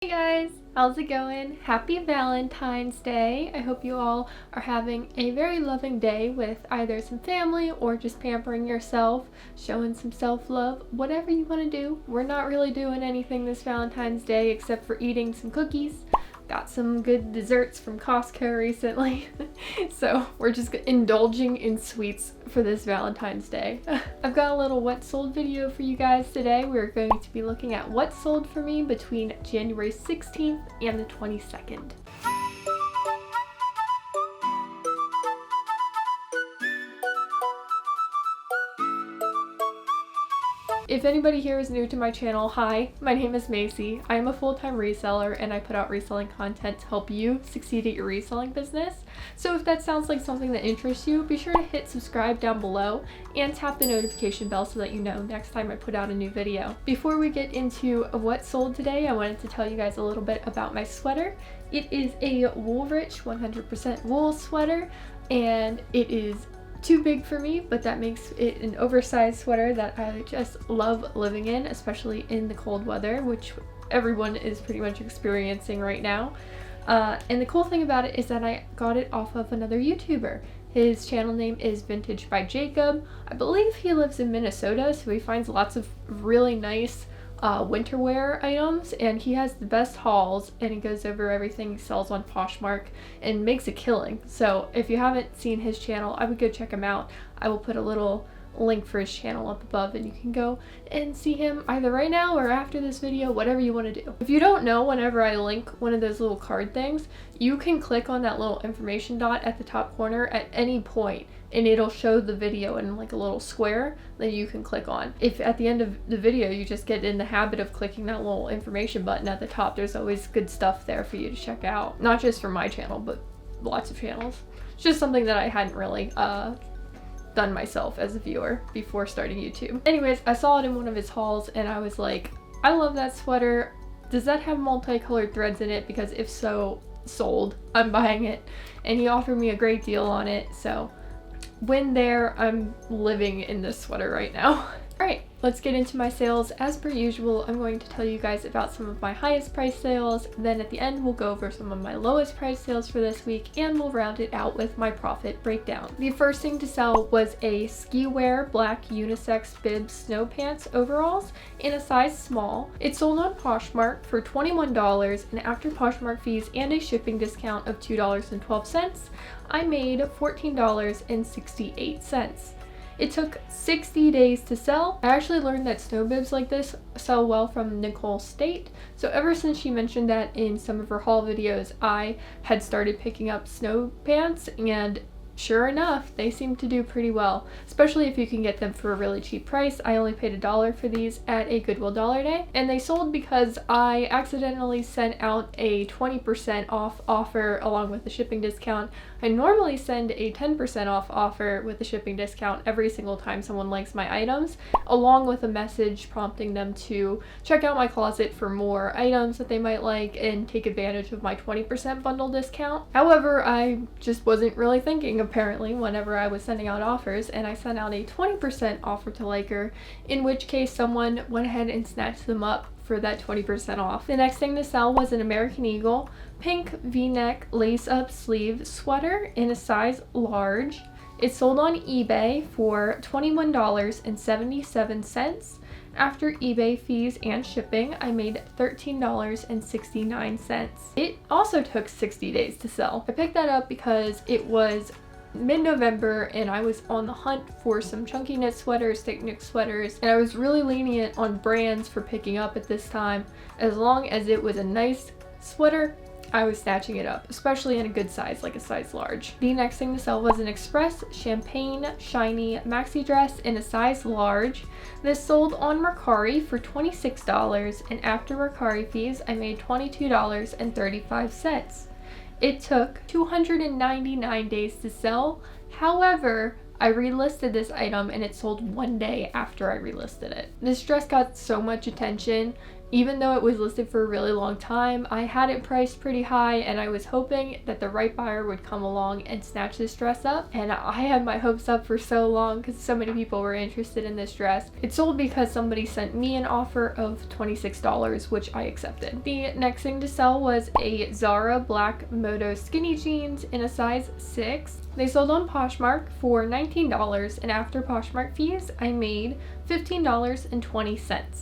Hey guys, how's it going? Happy Valentine's Day. I hope you all are having a very loving day with either some family or just pampering yourself, showing some self-love, whatever you want to do. We're not really doing anything this Valentine's Day except for eating some cookies. Got some good desserts from Costco recently, so we're just indulging in sweets for this Valentine's Day. I've got a little what sold video for you guys today. We're going to be looking at what sold for me between January 16th and the 22nd. If anybody here is new to my channel, hi, my name is Maxi. I am a full-time reseller and I put out reselling content to help you succeed at your reselling business. So if that sounds like something that interests you, be sure to hit subscribe down below and tap the notification bell so that you know next time I put out a new video. Before we get into what sold today, I wanted to tell you guys a little bit about my sweater. It is a Woolrich 100% wool sweater and it is too big for me, but that makes it an oversized sweater that I just love living in, especially in the cold weather, which everyone is pretty much experiencing right now. And the cool thing about it is that I got it off of another YouTuber. His channel name is Vintage by Jacob. I believe he lives in Minnesota, so he finds lots of really nice winter wear items, and he has the best hauls, and he goes over everything he sells on Poshmark and makes a killing. So if you haven't seen his channel, I would go check him out. I will put a little link for his channel up above and you can go and see him either right now or after this video, whatever you want to do. If you don't know, whenever I link one of those little card things, you can click on that little information dot at the top corner at any point and it'll show the video in like a little square that you can click on. If at the end of the video you just get in the habit of clicking that little information button at the top, there's always good stuff there for you to check out. Not just for my channel, but lots of channels. It's just something that I hadn't really done myself as a viewer before starting YouTube. Anyways, I saw it in one of his hauls and I was like, I love that sweater. Does that have multicolored threads in it? Because if so, sold. I'm buying it. And he offered me a great deal on it, so when there, I'm living in this sweater right now. Alright, let's get into my sales. As per usual, I'm going to tell you guys about some of my highest price sales, then at the end we'll go over some of my lowest price sales for this week, and we'll round it out with my profit breakdown. The first thing to sell was a ski wear black unisex bib snow pants overalls in a size small. It sold on Poshmark for $21, and after Poshmark fees and a shipping discount of $2.12, I made $14.68. It took 60 days to sell. I actually learned that snow bibs like this sell well from Nicole State. So ever since she mentioned that in some of her haul videos, I had started picking up snow pants, and sure enough, they seem to do pretty well, especially if you can get them for a really cheap price. I only paid $1 for these at a Goodwill Dollar Day, and they sold because I accidentally sent out a 20% off offer along with the shipping discount. I normally send a 10% off offer with the shipping discount every single time someone likes my items, along with a message prompting them to check out my closet for more items that they might like and take advantage of my 20% bundle discount. However, I just wasn't really thinking apparently whenever I was sending out offers, and I sent out a 20% offer to liker, in which case someone went ahead and snatched them up for that 20% off. The next thing to sell was an American Eagle pink v-neck lace-up sleeve sweater in a size large. It sold on eBay for $21.77. After eBay fees and shipping, I made $13.69. It also took 60 days to sell. I picked that up because it was mid-November and I was on the hunt for some chunky knit sweaters, thick knit sweaters, and I was really lenient on brands for picking up at this time. As long as it was a nice sweater, I was snatching it up, especially in a good size, like a size large. The next thing to sell was an Express Champagne Shiny Maxi dress in a size large. This sold on Mercari for $26, and after Mercari fees, I made $22.35. It took 299 days to sell. However, I relisted this item and it sold one day after I relisted it. This dress got so much attention Even though it was listed for a really long time, I had it priced pretty high and I was hoping that the right buyer would come along and snatch this dress up. And I had my hopes up for so long because so many people were interested in this dress. It sold because somebody sent me an offer of $26, which I accepted. The next thing to sell was a Zara black moto skinny jeans in a size 6. They sold on Poshmark for $19, and after Poshmark fees, I made $15.20.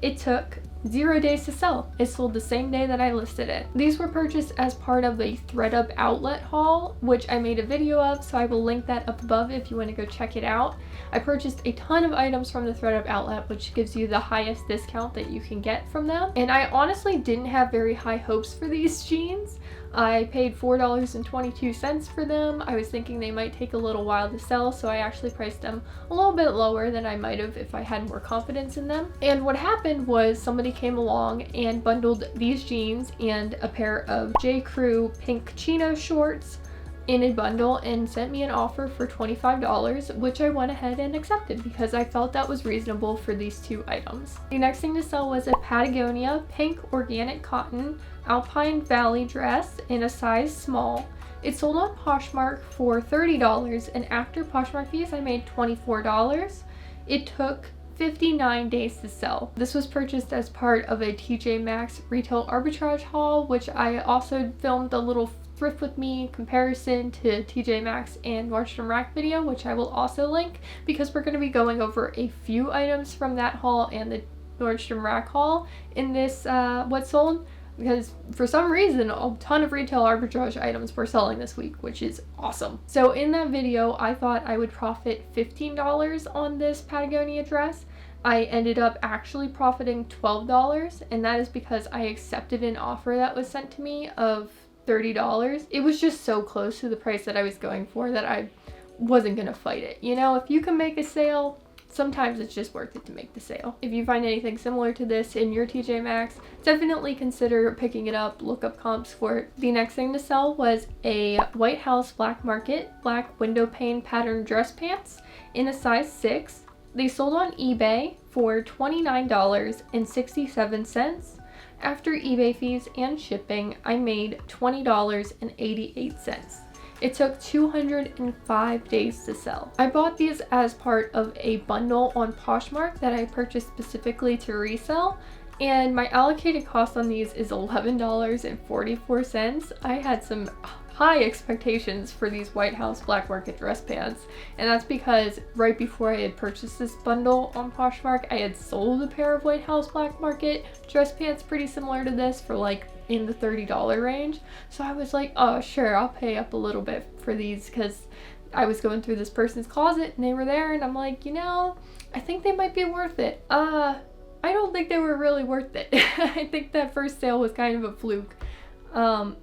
It took 0 days to sell. It sold the same day that I listed it. These were purchased as part of a ThredUp outlet haul, which I made a video of, so I will link that up above if you want to go check it out. I purchased a ton of items from the ThredUp outlet, which gives you the highest discount that you can get from them. And I honestly didn't have very high hopes for these jeans. I paid $4.22 for them. I was thinking they might take a little while to sell, so I actually priced them a little bit lower than I might have if I had more confidence in them. And what happened was somebody came along and bundled these jeans and a pair of J. Crew pink chino shorts in a bundle and sent me an offer for $25, which I went ahead and accepted because I felt that was reasonable for these two items. The next thing to sell was a Patagonia pink organic cotton Alpine Valley dress in a size small. It sold on Poshmark for $30, and after Poshmark fees I made $24. It took 59 days to sell. This was purchased as part of a TJ Maxx retail arbitrage haul, which I also filmed a little thrift with me comparison to TJ Maxx and Nordstrom Rack video, which I will also link because we're going to be going over a few items from that haul and the Nordstrom Rack haul in this what sold, because for some reason a ton of retail arbitrage items were selling this week, which is awesome. So in that video I thought I would profit $15 on this Patagonia dress. I ended up actually profiting $12, and that is because I accepted an offer that was sent to me of $30. It was just so close to the price that I was going for that I wasn't gonna fight it. You know, if you can make a sale, sometimes it's just worth it to make the sale. If you find anything similar to this in your TJ Maxx, definitely consider picking it up, look up comps for it. The next thing to sell was a White House Black Market black window pane pattern dress pants in a size 6. They sold on eBay for $29.67. After eBay fees and shipping, I made $20.88. It took 205 days to sell. I bought these as part of a bundle on Poshmark that I purchased specifically to resell, and my allocated cost on these is $11.44. I had some high expectations for these White House Black Market dress pants, and that's because right before I had purchased this bundle on Poshmark, I had sold a pair of White House Black Market dress pants pretty similar to this for like in the $30 range. So I was like, oh sure, I'll pay up a little bit for these, because I was going through this person's closet and they were there, and I'm like, you know, I think they might be worth it. I don't think they were really worth it. I think that first sale was kind of a fluke. I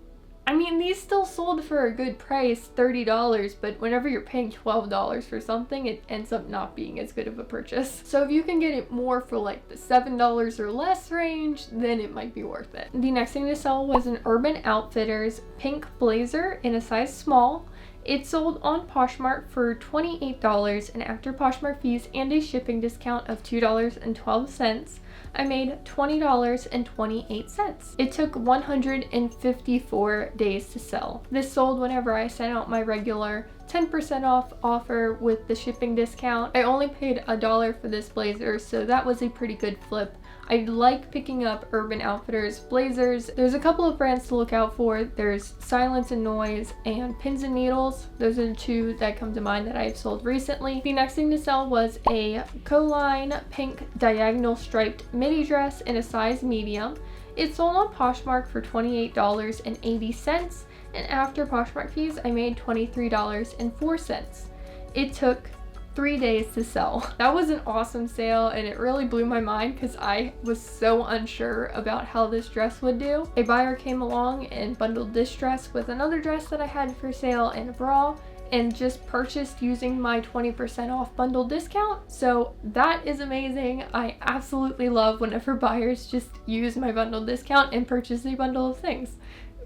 mean, these still sold for a good price, $30, but whenever you're paying $12 for something, it ends up not being as good of a purchase. So if you can get it more for like the $7 or less range, then it might be worth it. The next thing to sell was an Urban Outfitters pink blazer in a size small. It sold on Poshmark for $28, and after Poshmark fees and a shipping discount of $2.12, I made $20.28. It took 154 days to sell. This sold whenever I sent out my regular 10% off offer with the shipping discount. I only paid $1 for this blazer, so that was a pretty good flip. I like picking up Urban Outfitters blazers. There's a couple of brands to look out for. There's Silence and Noise and Pins and Needles. Those are the two that come to mind that I've sold recently. The next thing to sell was a Coline pink diagonal striped midi dress in a size medium. It sold on Poshmark for $28.80, and after Poshmark fees, I made $23.04. It took 3 days to sell. That was an awesome sale, and it really blew my mind because I was so unsure about how this dress would do. A buyer came along and bundled this dress with another dress that I had for sale and a bra, and just purchased using my 20% off bundle discount. So that is amazing. I absolutely love whenever buyers just use my bundle discount and purchase a bundle of things.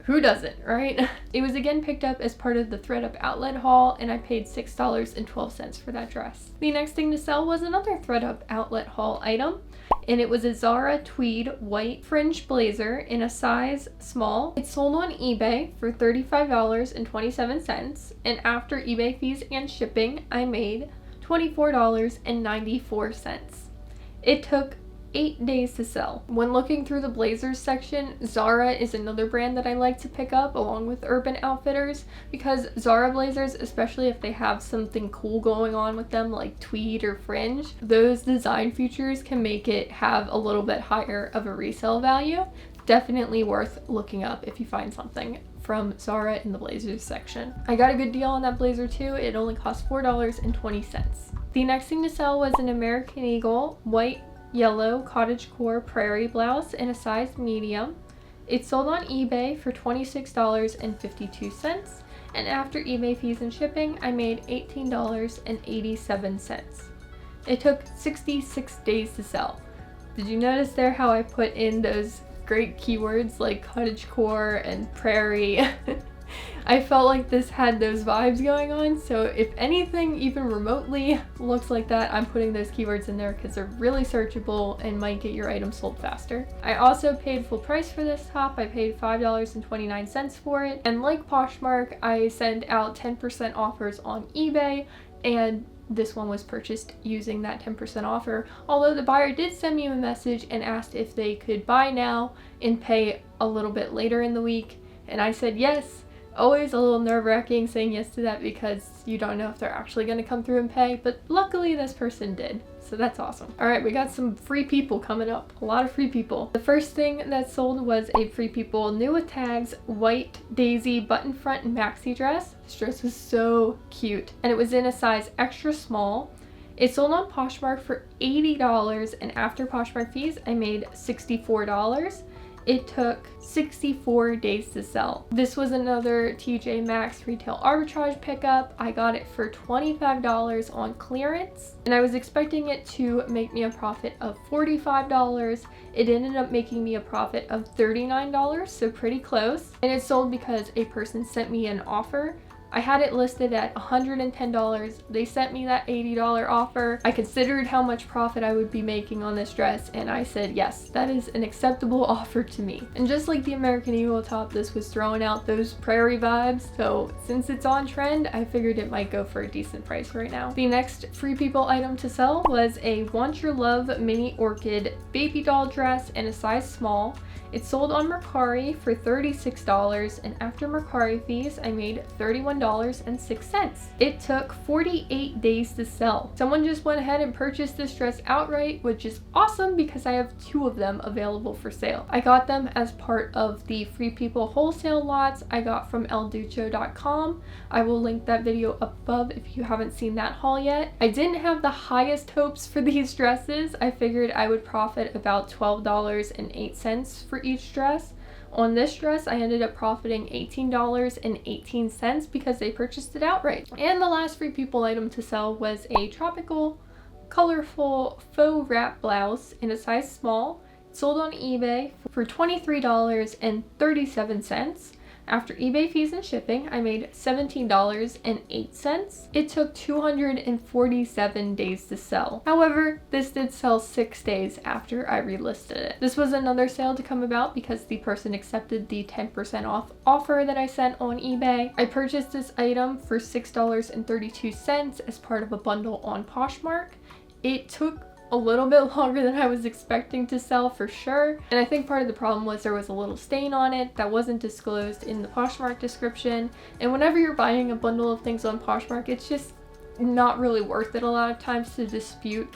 Who doesn't, right? It was again picked up as part of the ThredUp outlet haul, and I paid $6.12 for that dress. The next thing to sell was another ThredUp outlet haul item. and it was a Zara tweed white fringe blazer in a size small. It sold on eBay for $35.27, and after eBay fees and shipping, I made $24.94. It took 8 days to sell. When looking through the blazers section, Zara is another brand that I like to pick up along with Urban Outfitters, because Zara blazers, especially if they have something cool going on with them like tweed or fringe, those design features can make it have a little bit higher of a resale value. Definitely worth looking up if you find something from Zara in the blazers section. I got a good deal on that blazer too. It only cost $4.20. The next thing to sell was an American Eagle white yellow cottage core Prairie blouse in a size medium. It sold on eBay for $26.52, and after eBay fees and shipping, I made $18.87. It took 66 days to sell. Did you notice there how I put in those great keywords like cottage core and Prairie? I felt like this had those vibes going on, so if anything even remotely looks like that, I'm putting those keywords in there because they're really searchable and might get your item sold faster. I also paid full price for this top. I paid $5.29 for it, and like Poshmark, I send out 10% offers on eBay, and this one was purchased using that 10% offer, although the buyer did send me a message and asked if they could buy now and pay a little bit later in the week, and I said yes. Always a little nerve-wracking saying yes to that because you don't know if they're actually going to come through and pay, but luckily this person did, so that's awesome. Alright, we got some free people coming up. A lot of free people. The first thing that sold was a free people new with tags white daisy button front maxi dress. This dress was so cute, and it was in a size extra small. It sold on Poshmark for $80, and after Poshmark fees, I made $64. It took 64 days to sell. This was another TJ Maxx retail arbitrage pickup. I got it for $25 on clearance, and I was expecting it to make me a profit of $45. It ended up making me a profit of $39, so pretty close. And it sold because a person sent me an offer. I had it listed at $110. They sent me that $80 offer. I considered how much profit I would be making on this dress, and I said, yes, that is an acceptable offer to me. And just like the American Eagle top, this was throwing out those Prairie vibes, so since it's on trend, I figured it might go for a decent price right now. The next free people item to sell was a Want Your Love mini Orchid baby doll dress in a size small. It sold on Mercari for $36, and after Mercari fees, I made $31.06. It took 48 days to sell. Someone just went ahead and purchased this dress outright, which is awesome because I have 2 of them available for sale. I got them as part of the Free People wholesale lots I got from elducho.com. I will link that video up above if you haven't seen that haul yet. I didn't have the highest hopes for these dresses. I figured I would profit about $12.08 for each dress. On this dress, I ended up profiting $18.18 because they purchased it outright. And the last free people item to sell was a tropical, colorful faux wrap blouse in a size small. It sold on eBay for $23.37. After eBay fees and shipping, I made $17.08. It took 247 days to sell. However, this did sell 6 days after I relisted it. This was another sale to come about because the person accepted the 10% off offer that I sent on eBay. I purchased this item for $6.32 as part of a bundle on Poshmark. It took a little bit longer than I was expecting to sell for sure, and I think part of the problem was there was a little stain on it that wasn't disclosed in the Poshmark description, and whenever you're buying a bundle of things on Poshmark, it's just not really worth it a lot of times to dispute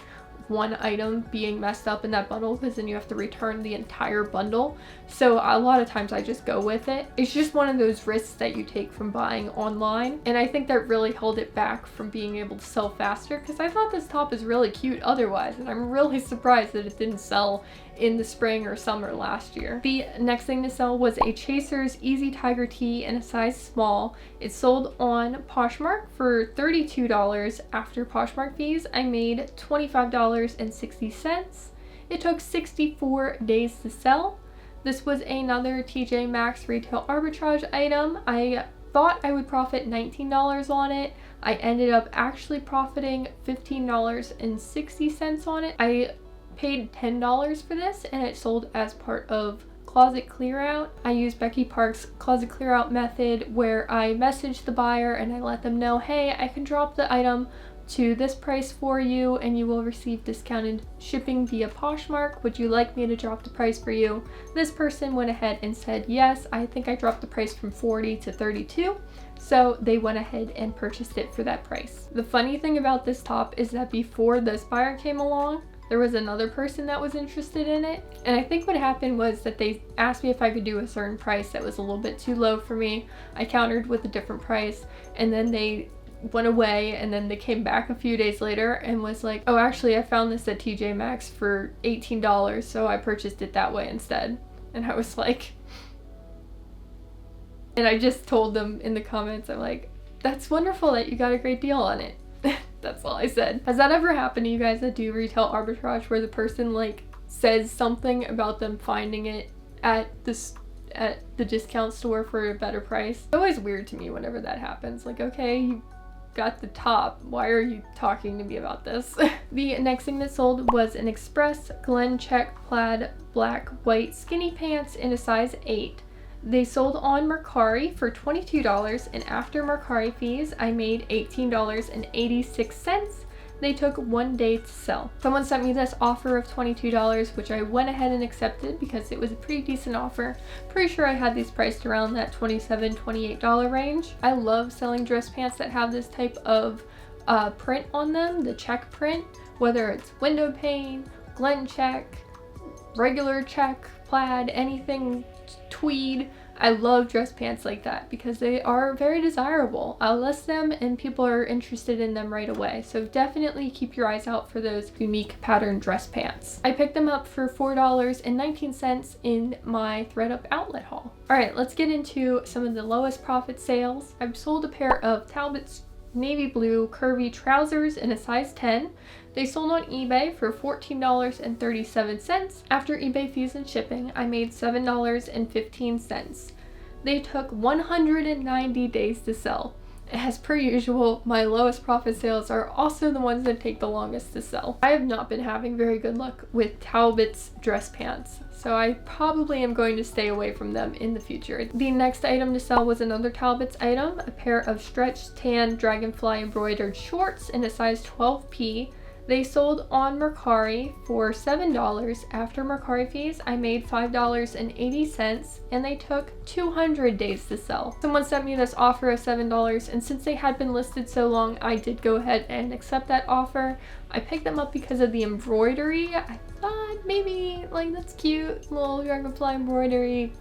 one item being messed up in that bundle, because then you have to return the entire bundle. So a lot of times I just go with it. It's just one of those risks that you take from buying online, and I think that really held it back from being able to sell faster, because I thought this top is really cute otherwise, and I'm really surprised that it didn't sell in the spring or summer last year. The next thing to sell was a Chasers Easy Tiger Tee in a size small. It sold on Poshmark for $32. After Poshmark fees, I made $25.60. It took 64 days to sell. This was another TJ Maxx retail arbitrage item. I thought I would profit $19 on it. I ended up actually profiting $15.60 on it. I paid $10 for this, and it sold as part of closet clear out. I use Becky Park's closet clear out method where I message the buyer and I let them know, hey, I can drop the item to this price for you and you will receive discounted shipping via Poshmark. Would you like me to drop the price for you? This person went ahead and said yes. I think I dropped the price from 40 to 32. So they went ahead and purchased it for that price. The funny thing about this top is that before this buyer came along, there was another person that was interested in it. And I think what happened was that they asked me if I could do a certain price that was a little bit too low for me. I countered with a different price, and then they went away, and then they came back a few days later and was like, oh, actually I found this at TJ Maxx for $18, so I purchased it that way instead. And I was like, and I just told them in the comments, I'm like, that's wonderful that you got a great deal on it. That's all I said. Has that ever happened to you guys that do retail arbitrage where the person like says something about them finding it at the discount store for a better price? It's always weird to me whenever that happens. Like, okay, you got the top, why are you talking to me about this? The next thing that sold was an Express Glen Check plaid black white skinny pants in a size 8. They sold on Mercari for $22, and after Mercari fees, I made $18.86. They took 1 day to sell. Someone sent me this offer of $22, which I went ahead and accepted because it was a pretty decent offer. Pretty sure I had these priced around that $27, $28 range. I love selling dress pants that have this type of print on them, the check print, whether it's window pane, Glen check, regular check, plaid, anything tweed. I love dress pants like that because they are very desirable. I'll list them and people are interested in them right away. So definitely keep your eyes out for those unique pattern dress pants. I picked them up for $4.19 in my ThredUp outlet haul. All right, let's get into some of the lowest profit sales. I've sold a pair of Talbots navy blue curvy trousers in a size 10. They sold on eBay for $14.37. After eBay fees and shipping, I made $7.15. They took 190 days to sell. As per usual, my lowest profit sales are also the ones that take the longest to sell. I have not been having very good luck with Talbots dress pants, so I probably am going to stay away from them in the future. The next item to sell was another Talbots item, a pair of stretched tan Dragonfly embroidered shorts in a size 12P. They sold on Mercari for $7. After Mercari fees, I made $5.80, and they took 200 days to sell. Someone sent me this offer of $7, and since they had been listed so long, I did go ahead and accept that offer. I picked them up because of the embroidery. I thought maybe, like, that's cute, little Dragonfly embroidery.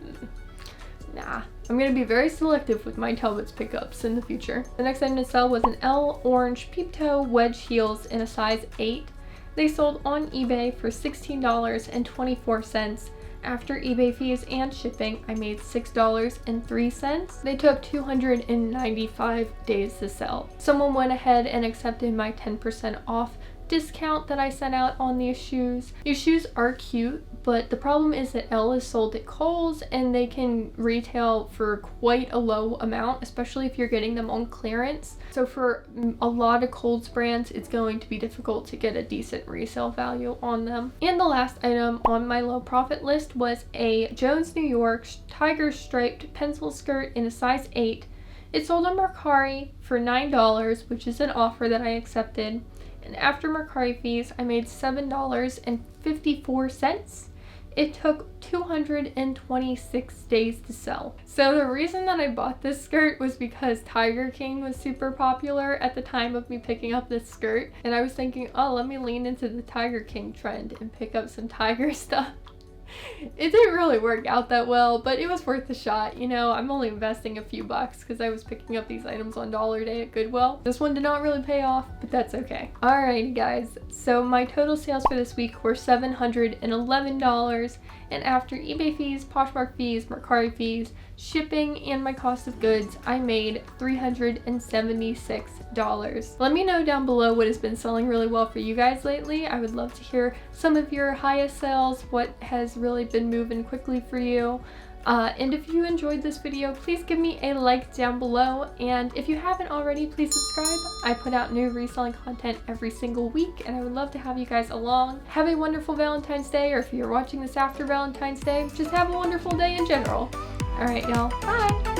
Nah, I'm gonna be very selective with my Talbots pickups in the future. The next item to sell was an L orange peep toe wedge heels in a size 8. They sold on eBay for $16.24. After eBay fees and shipping, I made $6.03. They took 295 days to sell. Someone went ahead and accepted my 10% off discount that I sent out on these shoes. These shoes are cute, but the problem is that L is sold at Kohl's and they can retail for quite a low amount, especially if you're getting them on clearance. So for a lot of Kohl's brands, it's going to be difficult to get a decent resale value on them. And the last item on my low profit list was a Jones New York tiger striped pencil skirt in a size 8. It sold on Mercari for $9, which is an offer that I accepted. And after Mercari fees, I made $7.54. It took 226 days to sell. So the reason that I bought this skirt was because Tiger King was super popular at the time of me picking up this skirt. And I was thinking, oh, let me lean into the Tiger King trend and pick up some tiger stuff. It didn't really work out that well, but it was worth the shot. You know, I'm only investing a few bucks because I was picking up these items on Dollar Day at Goodwill. This one did not really pay off, but that's okay. Alrighty guys, so my total sales for this week were $711, and after eBay fees, Poshmark fees, Mercari fees, shipping, and my cost of goods, I made $376. Let me know down below what has been selling really well for you guys lately. I would love to hear some of your highest sales, what has really been moving quickly for you. And if you enjoyed this video, please give me a like down below. And if you haven't already, please subscribe. I put out new reselling content every single week, and I would love to have you guys along. Have a wonderful Valentine's Day, or if you're watching this after Valentine's Day, just have a wonderful day in general. All right, y'all. Bye.